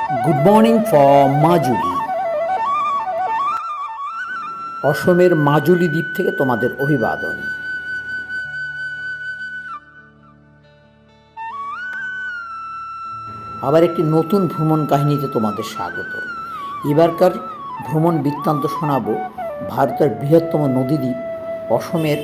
Good morning from Majuli. অসমের মাজুলি দ্বীপ থেকে তোমাদের অভিবাদন। আবার একটি নতুন ভ্রমণ কাহিনীতে তোমাদের স্বাগত। এবারকার ভ্রমণ বৃত্তান্ত শোনাবো ভারতের বৃহত্তম নদীদ্বীপ অসমের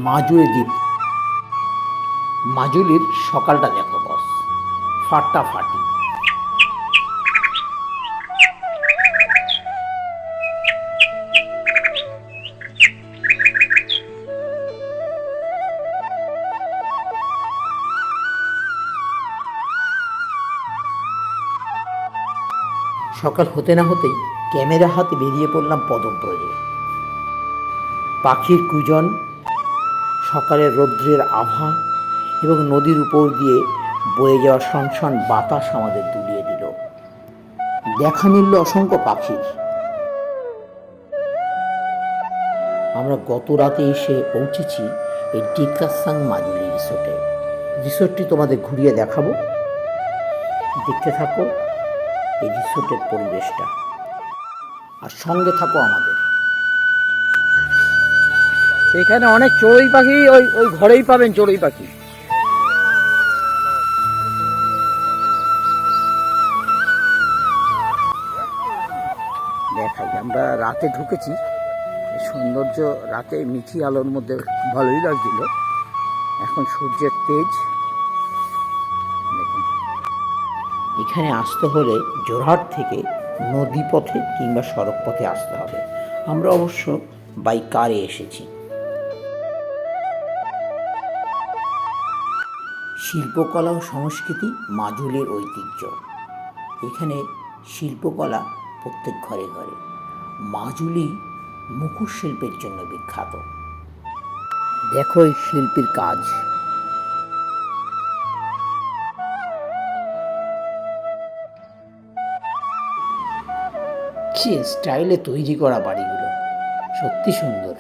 মাজুলি দ্বীপ। মাজুলির সকালটা দেখো বস, ফাটাফাটি। সকাল হতে না হতেই ক্যামেরা হাতে বেরিয়ে পড়লাম পদব্রজে। পাখির কুজন, সকালের রৌদ্রের আভা এবং নদীর উপর দিয়ে বয়ে যাওয়া সনসন বাতাস আমাদের দুলিয়ে দিল। দেখা মিলল অসংখ্য পাখির। আমরা গত রাতে এসে পৌঁছেছি এই ডিকাসাং মাজুলি রিসোর্টে। রিসোর্টটি তোমাদের ঘুরিয়ে দেখাবো, দেখতে থাকো এই রিসোর্টের পরিবেশটা, আর সঙ্গে থাকো আমাদের। এখানে অনেক চড়ুই পাখি ওই ওই ঘরেই পাবেন চড়ুই পাখি। দেখাই, আমরা রাতে ঢুকেছি, সৌন্দর্য রাতে মিঠি আলোর মধ্যে ভালোই লাগছিল। এখন সূর্যের তেজ দেখুন। এখানে আসতে হলে জোরহাট থেকে নদীপথে কিংবা সড়ক পথে আসতে হবে। আমরা অবশ্য বাই কারে এসেছি। শিল্পকলা ও সংস্কৃতি মাজুলির ঐতিহ্য। এখানে শিল্পকলা প্রত্যেক ঘরে ঘরে। মাজুলি মুখোশ শিল্পের জন্য বিখ্যাত। দেখো এই শিল্পীর কাজ। কি স্টাইলে তৈরি করা বাড়িগুলো, সত্যি সুন্দর।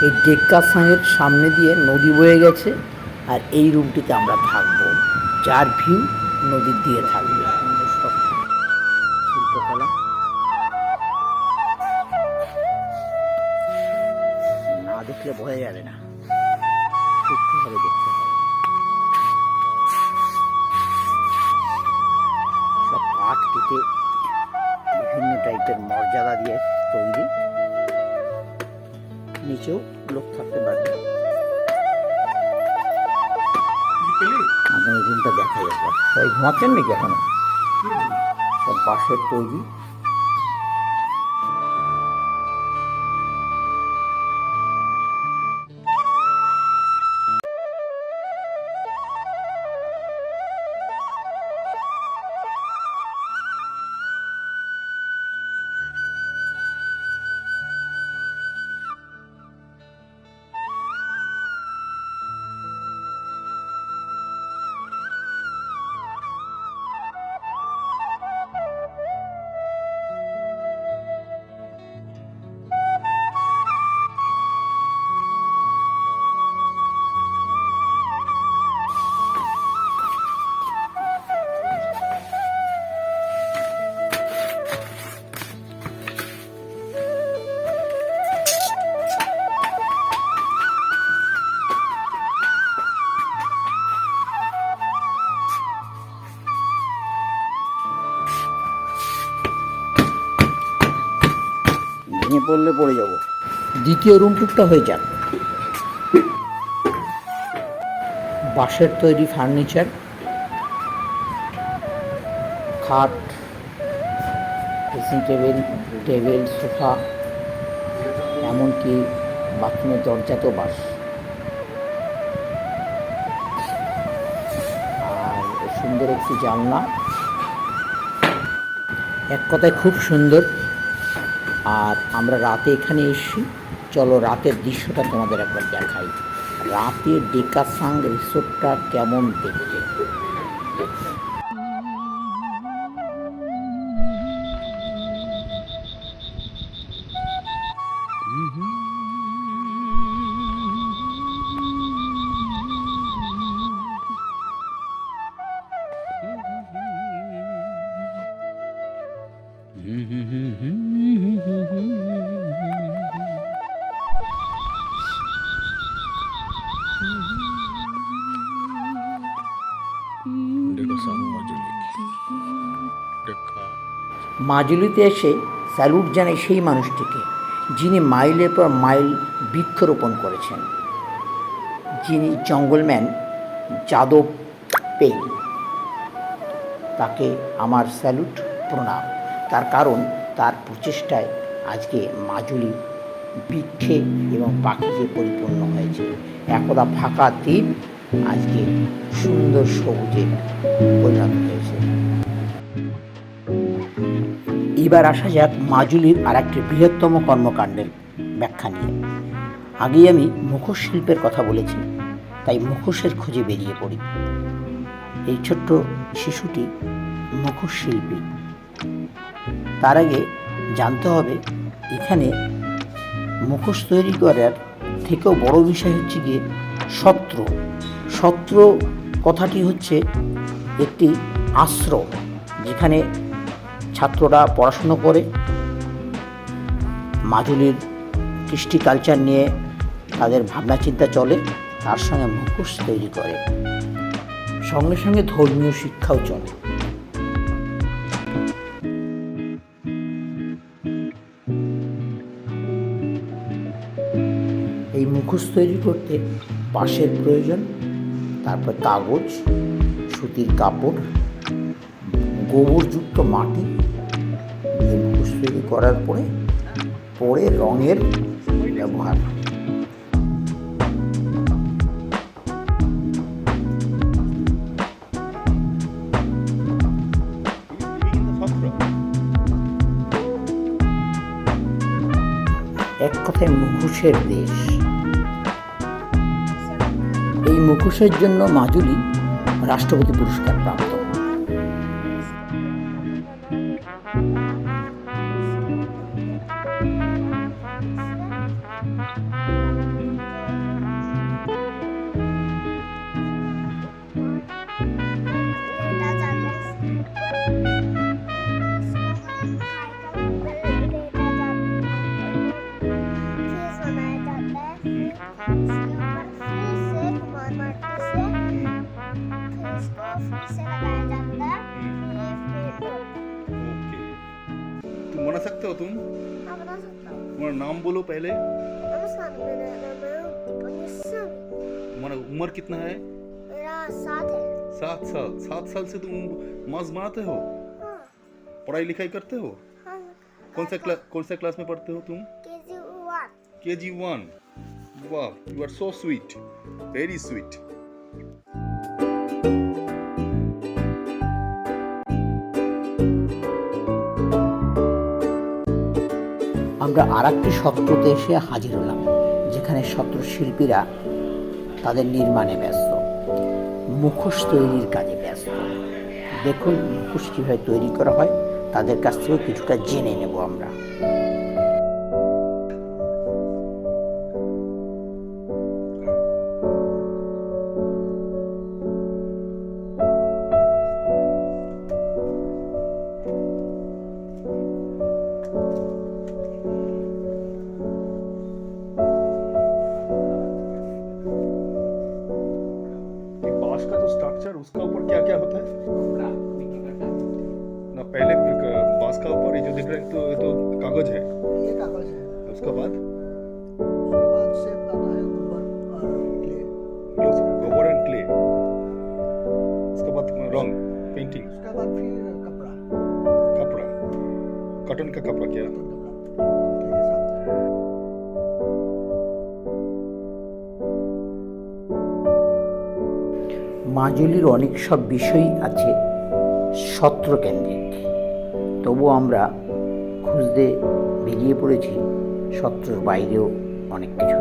এই ডেক্কাসাংয়ের সামনে দিয়ে নদী বয়ে গেছে, আর এই রুমটিতে আমরা থাকবো, যার ভিউ নদীর দিয়ে থাকবে। শিল্পকলা না দেখলে বোঝা যাবে না, সূক্ষ্মভাবে দেখতে হবে। সব কাঠ কেটে বিভিন্ন টাইপের মর্যাদা দিয়ে তৈরি। নিচেও লোক থাকতে পারবে। আপনার রুমটা দেখাই একবার। সবাই ঘুমাচ্ছেন নাকি এখনো? সব বাঁশের তৈরি। ভেঙে পড়লে পড়ে যাব। দ্বিতীয় রুম টুকটা হয়ে যাক। বাঁশের তৈরি ফার্নিচার, খাট, ড্রেসিং টেবিল, টেবিল, সোফা, এমনকি বাথরুমের দরজাতেও বাঁশ। আর সুন্দর একটি জানলা। এক কথায় খুব সুন্দর। আর আমরা রাতে এখানে এসেছি, চলো রাতের দৃশ্যটা তোমাদের একবার দেখাই। রাতে ডেকাসাং রিসোর্টটা কেমন দেখতে। देखो सामू মাজুলি দেখা মাজুলিতে এসে স্যালুট জানাই সেই মানুষটিকে যিনি মাইলের পর মাইল বৃক্ষরোপণ করেছেন, যিনি জঙ্গলম্যান যাদব পেং। তাকে আমার স্যালুট, প্রণাম। তার কারণ তার প্রচেষ্টায় আজকে মাজুলি বৃক্ষে এবং পাখিতে পরিপূর্ণ হয়েছে। একদা ফাঁকা দ্বীপ আজকে সুন্দর সবুজে পরিণত হয়েছে। এবার আসা যাক মাজুলির আর একটি বৃহত্তম কর্মকাণ্ডের ব্যাখ্যা নিয়ে। আগেই আমি মুখোশ শিল্পের কথা বলেছি, তাই মুখোশের খোঁজে বেরিয়ে পড়ি। এই ছোট্ট শিশুটি মুখোশ শিল্পী। তার আগে জানতে হবে এখানে মুখোশ তৈরি করার থেকেও বড় বিষয় হচ্ছে গিয়ে সত্র। সত্র কথাটি হচ্ছে একটি আশ্রম, যেখানে ছাত্ররা পড়াশুনো করে, মাজুলির কৃষ্টি কালচার নিয়ে তাদের ভাবনা চিন্তা চলে, তার সঙ্গে মুখোশ তৈরি করে, সঙ্গে সঙ্গে ধর্মীয় শিক্ষাও চলে। এই মুখোশ তৈরি করতে বাঁশের প্রয়োজন, তারপর কাগজ, সুতির কাপড়, গোবরযুক্ত মাটি দিয়ে মুখোশ তৈরি করার পরে রঙের ব্যবহার। এক কথায় মুখোশের দেশ। এই মুখোশের জন্য মাজুলি রাষ্ট্রপতি পুরস্কার প্রাপ্ত। तुम बना सकते हो? तुम तुम्हारा नाम बोलो पहले। तुम्हारा उम्र कितना है? मेरा 7 है। 7 साल। 7 साल से तुम मास्क बनाते हो? हाँ। पढ़ाई लिखाई करते हो? हाँ। कौन सा क्लास में पढ़ते हो तुम? KG1। KG1। वाह, you are so sweet, very sweet. আমরা আর একটি সত্রতে এসে হাজির হলাম, যেখানে সত্র শিল্পীরা তাদের নির্মাণে ব্যস্ত, মুখোশ তৈরির কাজে ব্যস্ত। দেখুন মুখোশ কীভাবে তৈরি করা হয়, তাদের কাছ থেকে কিছুটা জেনে নেব আমরা। बांस का जो स्ट्रक्चर, उसका ऊपर क्या क्या होता है ना? पहले बांस का ऊपर ये जो दिख रहा है, तो ये तो कागज है। ये कागज है। उसके बाद उसके बाद शेप आता है गोबर और क्ले। गोबर एंड क्ले। उसके बाद रंग, पेंटिंग, उसके बाद फिर कपड़ा, कपड़ा, कॉटन का कपड़ा क्या? कपड़ा क्ले के साथ। মাজুলির অনেক সব বিষয়ই আছে সত্রকেন্দ্রিক, তবু আমরা খুঁজতে বেরিয়ে পড়েছি সত্রর বাইরেও অনেক কিছু।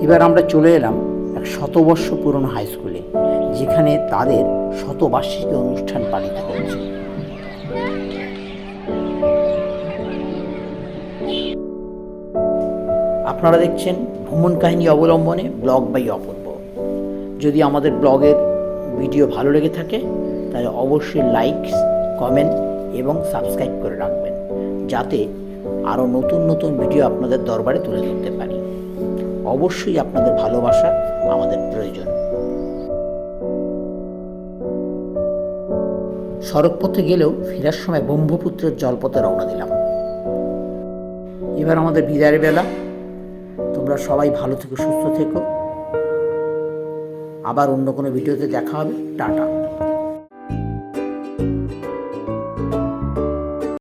এবার আমরা চলে এলাম এক শতবর্ষ পুরনো হাই স্কুলে, যেখানে তাদের শতবার্ষিকী অনুষ্ঠান পালিত হচ্ছে। আপনারা দেখছেন ভ্রমণ কাহিনী অবলম্বনে ব্লগ বাই অপূর্ব। যদি আমাদের ব্লগের ভিডিও ভালো লেগে থাকে তাহলে অবশ্যই লাইক, কমেন্ট এবং সাবস্ক্রাইব করে রাখবেন, যাতে আরও নতুন নতুন ভিডিও আপনাদের দরবারে তুলে ধরতে পারি। অবশ্যই আপনাদের ভালোবাসা আমাদের প্রয়োজন। সড়কপথে গেলেও ফেরার সময় ব্রহ্মপুত্রের জলপথে রওনা দিলাম। এবার আমাদের বিদায়ের বেলা। তোমরা সবাই ভালো থেকো, সুস্থ থেকো। আবার অন্য কোনো ভিডিওতে দেখা হবে। টাটা।